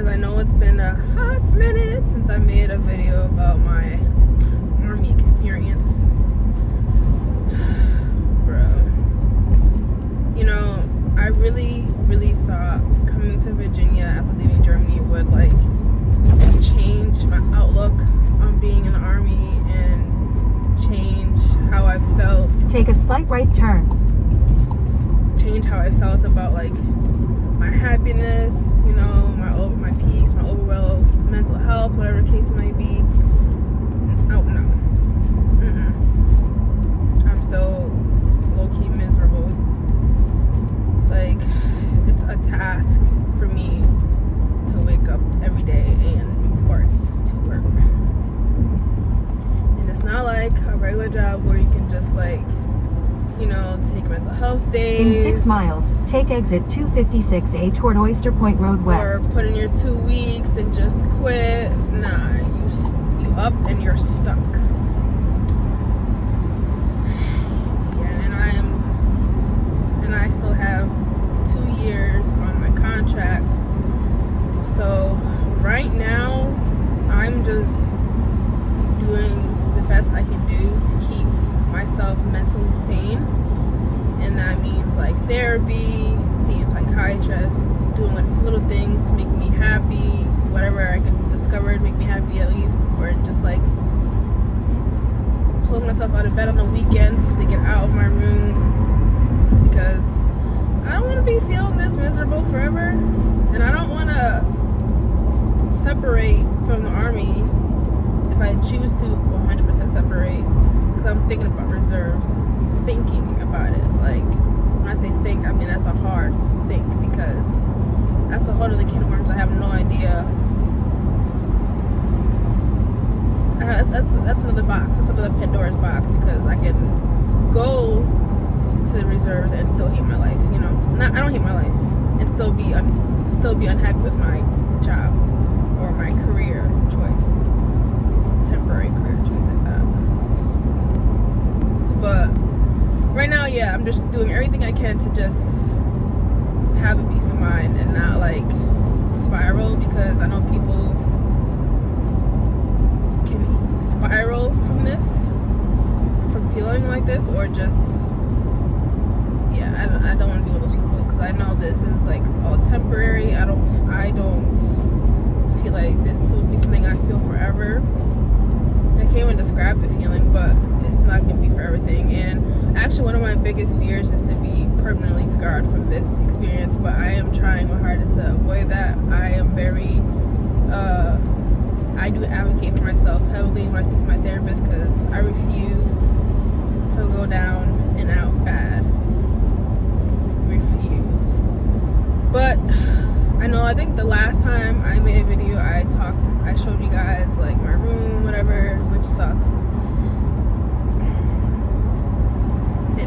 guys, I know it's been a hot minute since I made a video about my Army experience. Bro. You know, I really thought coming to Virginia after leaving Germany would like change my outlook on being in the Army and change how I felt. Take a slight right turn. Change how I felt about like my happiness, you know, my peace, my overall mental health, whatever the case might be. Oh no. I'm still low-key miserable. Like, it's a task for me to wake up every day and report to work. And it's not like a regular job where you can just like, you know, take mental health days. In 6 miles, take exit 256A toward Oyster Point Road West. Or put in your 2 weeks and just quit. Nah, you up and you're stuck. Yeah, and I still have 2 years on my contract. So right now, I'm just doing the best I can do to keep myself mentally sane, and that means like therapy, seeing psychiatrists, doing like little things to make me happy, whatever I can discover to make me happy at least, or just like pulling myself out of bed on the weekends just to get out of my room, because I don't want to be feeling this miserable forever, and I don't want to separate from the Army if I choose to 100% separate. I'm thinking about reserves, thinking about it. Like, when I say think, I mean that's a hard think, because that's a whole other can of worms. I have no idea. That's another box. That's another Pandora's box, because I can go to the reserves and still hate my life. You know, I don't hate my life, and still be unhappy with my job or my career choice, temporary career choice like that. But right now, yeah, I'm just doing everything I can to just have a peace of mind and not like spiral, because I know people can spiral from this, from feeling like this, or just, yeah, I don't want to be one of those people, because I know this is like all temporary. I don't feel like this will be something I feel forever. I can't even describe the feeling, but it's not going to be for everything. And actually, one of my biggest fears is to be permanently scarred from this experience, but I am trying my hardest to avoid that. I am very, I do advocate for myself heavily when I speak to my therapist, because I refuse to go down and out bad. Refuse. But I think the last time I made a video, I showed you guys like my room, whatever, which sucks.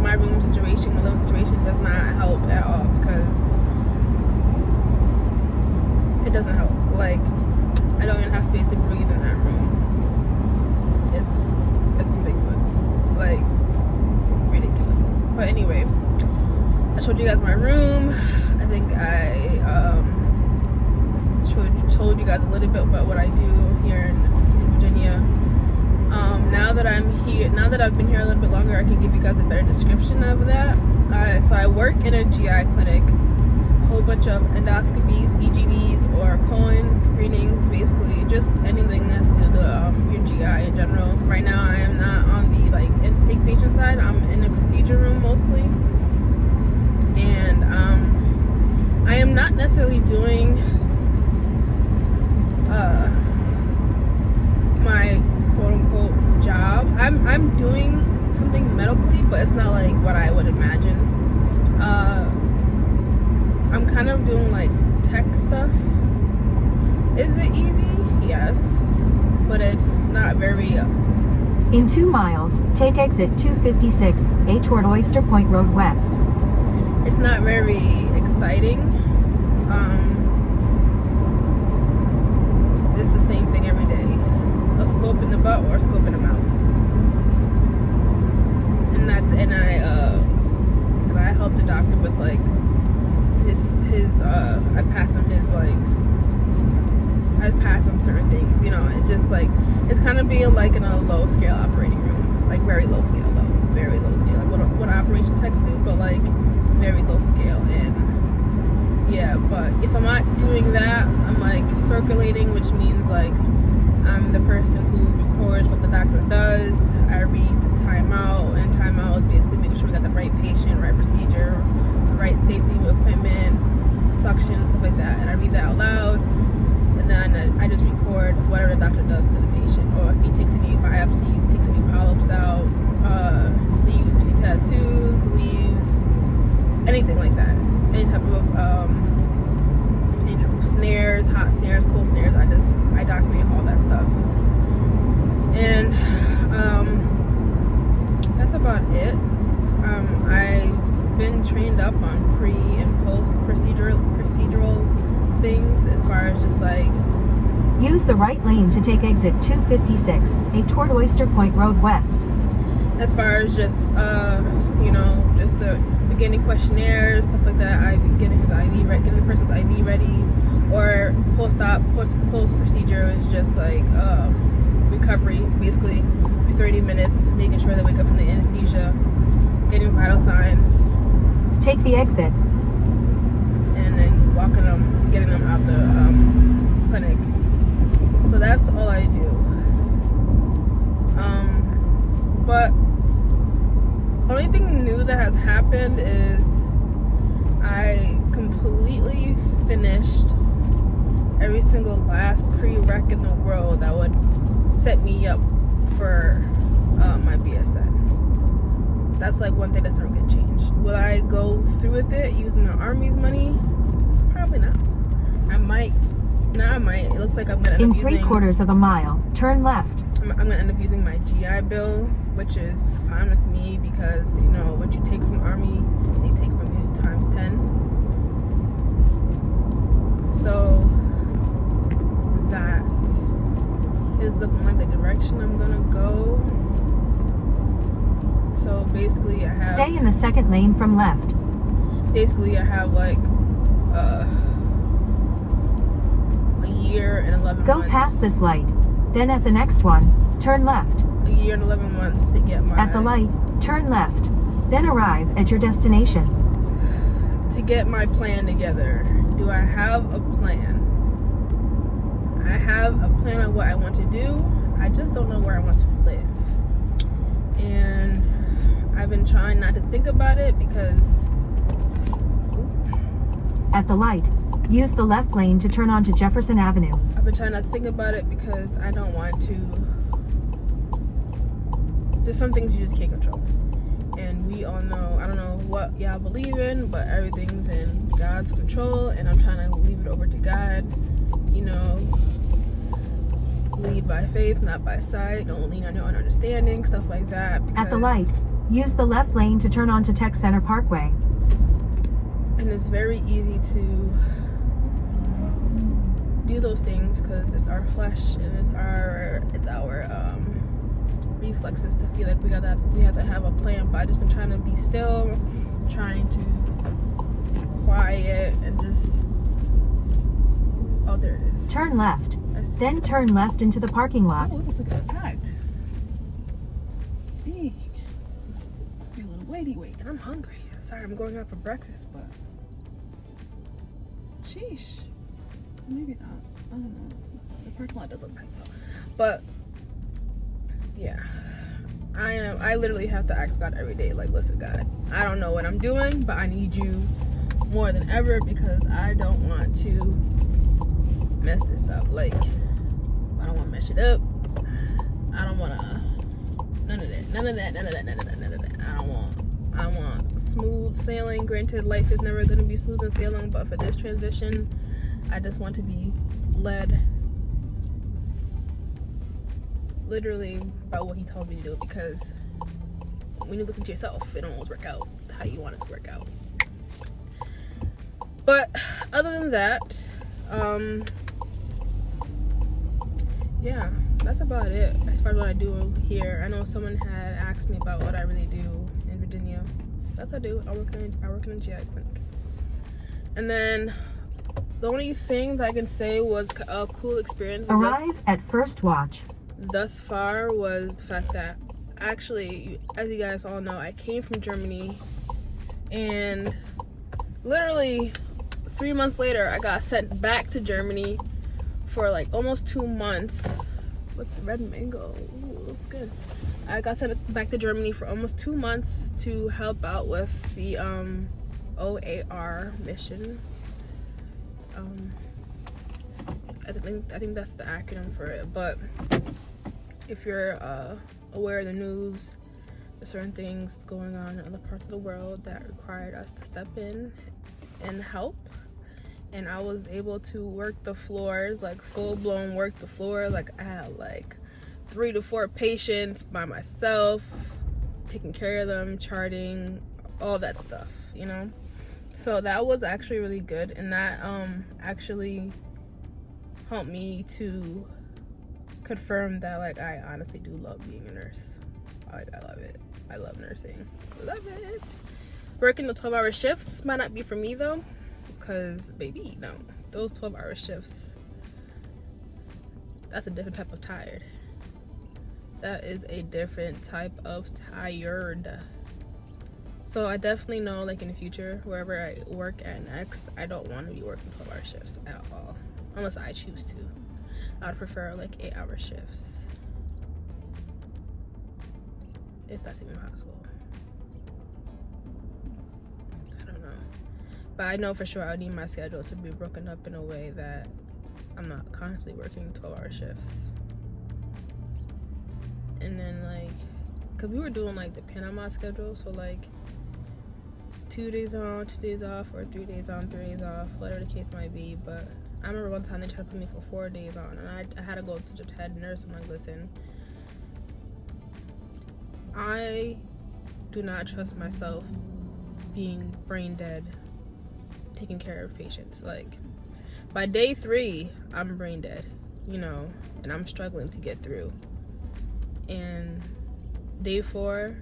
My room situation, my living situation does not help at all, because it doesn't help. Like, I don't even have space to breathe in that room. It's ridiculous. Like, ridiculous. But anyway, I showed you guys my room. I think I told you guys a little bit about what I do here in Virginia. Now that I'm here, now that I've been here a little bit longer, I can give you guys a better description of that. So I work in a GI clinic, a whole bunch of endoscopies, EGDs, or colon screenings, basically just anything that's to do with your GI in general. Right now, I am not on the like intake patient side. I'm in the procedure room mostly, and I am not necessarily doing my quote-unquote job. I'm doing something medically, but it's not like what I would imagine. I'm kind of doing like tech stuff. Is it easy? Yes, but it's not very In 2 miles, take exit 256A toward Oyster Point Road West. It's not very exciting. It's the same thing every day. A scope in the butt or a scope in the mouth. And I helped the doctor with like his I passed him his like past some certain things, you know. It just like, it's kind of being like in a low scale operating room, like very low scale though, very low scale, like what operation techs do, but like very low scale. And yeah, but if I'm not doing that, I'm like circulating, which means like I'm the person who records what the doctor does. I read the timeout, and timeout is basically making sure we got the right patient, right procedure, right safety equipment, suction, stuff like that. And I read that out loud, and then I just record whatever the doctor does to the patient, or if he takes any biopsies, takes any polyps out, leaves any tattoos, leaves anything like that, any type of snares, hot snares, cold snares. I document all that stuff. And that's about it. I've been trained up on pre and post procedural things, as far as just like, use the right lane to take exit 256, toward Oyster Point Road West. As far as just you know, just the beginning questionnaires, stuff like that. I'm getting his IV ready, getting the person's IV ready, or post procedure is just like recovery, basically 30 minutes, making sure they wake up from the anesthesia, getting vital signs, take the exit, and then walking them, getting them out the clinic. So that's all I do. But only thing new that has happened is I completely finished every single last prereq in the world that would set me up for my BSN. That's like one thing that's never gonna change. Will I go through with it using the Army's money? Probably not. I might. It looks like I'm gonna end up using... In 3/4 of a mile, turn left. I'm gonna end up using my GI Bill, which is fine with me, because you know what you take from Army, they take from you times 10. So that is looking like the direction I'm gonna go. So basically, I have... Stay in the second lane from left. Basically, I have like a year and 11 Go months. past this light. Then at the next one, turn left. A year and 11 months to get my... At the light, turn left. Then arrive at your destination. To get my plan together. Do I have a plan? I have a plan of what I want to do. I just don't know where I want to live. And I've been trying not to think about it because... At the light, use the left lane to turn onto Jefferson Avenue. I've been trying not to think about it because I don't want to... There's some things you just can't control. And we all know, I don't know what y'all believe in, but everything's in God's control, and I'm trying to leave it over to God. You know, lead by faith, not by sight. Don't lean on your own understanding, stuff like that. At the light, use the left lane to turn onto Tech Center Parkway. And it's very easy to do those things because it's our flesh and it's our reflexes to feel like we have to have a plan. But I've just been trying to be still, trying to be quiet, and just... Oh, there it is. Turn left. Then turn left into the parking lot. Oh, this looks packed. Dang. Be a little wait, and I'm hungry. Sorry, I'm going out for breakfast, but... Sheesh. Maybe not. I don't know. The parking lot does look packed though. But... yeah, I literally have to ask God every day, like, listen, God, I don't know what I'm doing, but I need you more than ever, because I don't want to mess this up. Like, I don't want to mess it up. I don't want to, none of that. I want smooth sailing. Granted, life is never going to be smooth and sailing, but for this transition, I just want to be led literally by what he told me to do, because when you listen to yourself, it don't always work out how you want it to work out. But other than that, yeah, that's about it as far as what I do here. I know someone had asked me about what I really do in Virginia. That's what I do. I work in a GI clinic. And then the only thing that I can say was a cool experience Arrive at first watch. thus far was the fact that actually, as you guys all know, I came from Germany, and literally 3 months later I got sent back to Germany for like almost 2 months. What's red mango? Ooh, looks good. I got sent back to Germany for almost 2 months to help out with the OAR mission. I think that's the acronym for it. But if you're aware of the news, there's certain things going on in other parts of the world that required us to step in and help. And I was able to work the floors, like full-blown work the floor. Like I had like 3 to 4 patients by myself, taking care of them, charting, all that stuff, you know. So that was actually really good, and that actually helped me to confirm that like I honestly do love being a nurse. Like I love it. I love nursing. I love it. Working the 12-hour shifts might not be for me though, because baby, no, those 12-hour shifts, that's a different type of tired. That is a different type of tired. So I definitely know, like in the future, wherever I work at next, I don't want to be working 12-hour shifts at all, unless I choose to. I'd prefer like 8-hour shifts, if that's even possible. I don't know, but I know for sure I would need my schedule to be broken up in a way that I'm not constantly working 12-hour shifts. And then like, cause we were doing like the Panama schedule, so like 2 days on, 2 days off, or 3 days on, 3 days off, whatever the case might be. But I remember one time they tried to put me for 4 days on, and I had to go to the head nurse. I'm like, listen, I do not trust myself being brain dead taking care of patients. Like by day 3 I'm brain dead, you know, and I'm struggling to get through. And day 4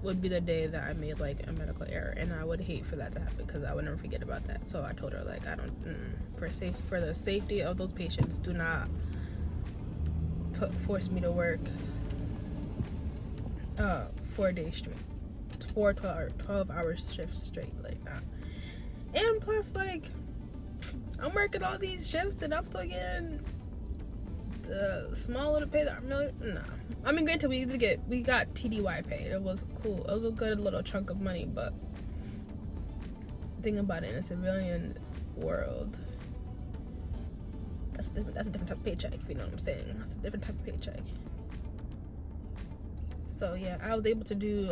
would be the day that I made like a medical error, and I would hate for that to happen because I would never forget about that. So I told her like, I don't for the safety of those patients, do not force me to work 4 days straight, 12-hour shifts straight like that. And plus like I'm working all these shifts and I'm still getting the small little pay that I'm really, no. I mean, granted, we got TDY pay. It was cool. It was a good little chunk of money, but think about it, in a civilian world, that's a different type of paycheck, if you know what I'm saying. That's a different type of paycheck. So yeah, I was able to do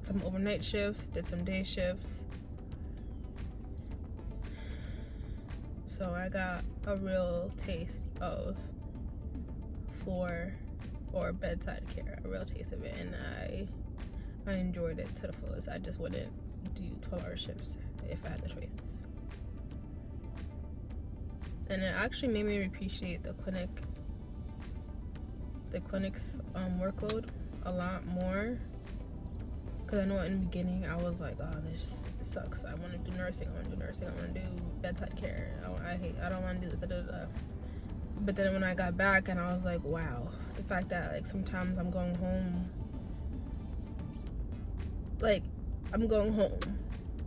some overnight shifts, did some day shifts. So I got a real taste of floor or bedside care, a real taste of it, and I enjoyed it to the fullest. I just wouldn't do 12-hour shifts if I had the choice. And it actually made me appreciate the clinic's workload a lot more, because I know in the beginning I was like, oh, this sucks, I want to do nursing, I want to do bedside care, I don't want to do this, But then when I got back, and I was like, wow, the fact that like sometimes I'm going home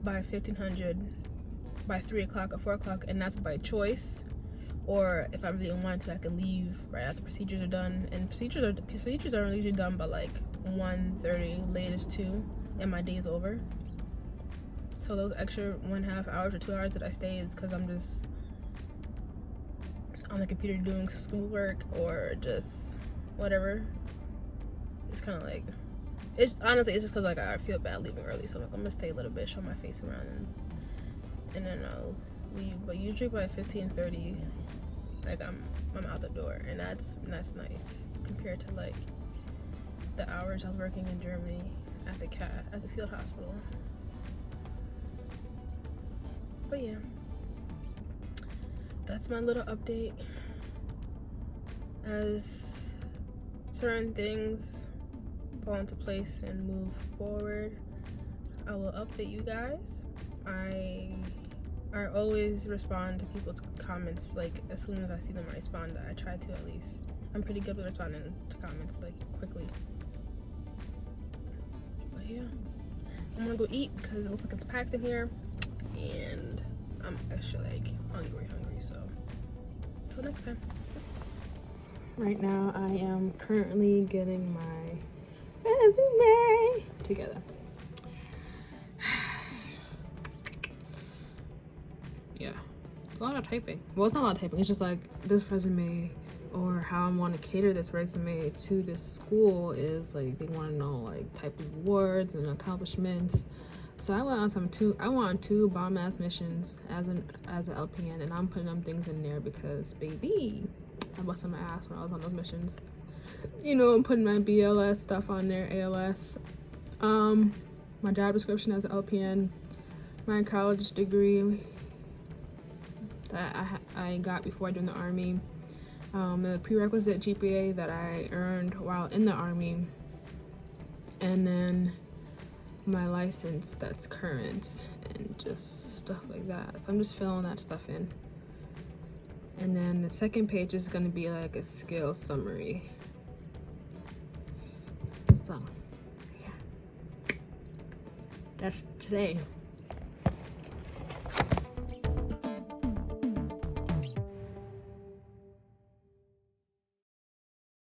by 1500, by 3 o'clock or 4 o'clock, and that's by choice. Or if I really want to, I can leave right after procedures are done. And procedures are usually done by like 1:30, latest 2, and my day is over. So those extra 1.5 hours or 2 hours that I stay is because I'm just on the computer doing schoolwork or just whatever. It's kind of like, it's honestly, it's just because like I feel bad leaving early, so like I'm gonna stay a little bit, show my face around, and then I'll leave. But usually by 15:30, like I'm out the door, and that's nice compared to like the hours I was working in Germany at the field hospital. But yeah, that's my little update. As certain things fall into place and move forward, I will update you guys. I I always respond to people's comments, like, as soon as I see them, I respond. I try to, at least. I'm pretty good with responding to comments, like, quickly. But yeah, I'm gonna go eat because it looks like it's packed in here, and I'm extra, like, hungry, so until next time. Right now, I am currently getting my resume together. Yeah, a lot of typing. Well, it's not a lot of typing. It's just like this resume, or how I want to cater this resume to this school is like they want to know like type of awards and accomplishments. So I went on two bomb ass missions as an LPN, and I'm putting them things in there because baby, I busted my ass when I was on those missions. You know, I'm putting my BLS stuff on there, ALS, my job description as an LPN, my college degree that I got before I joined the Army, the prerequisite GPA that I earned while in the Army, and then my license that's current, and just stuff like that. So I'm just filling that stuff in. And then the second page is going to be like a skill summary. So yeah, that's today.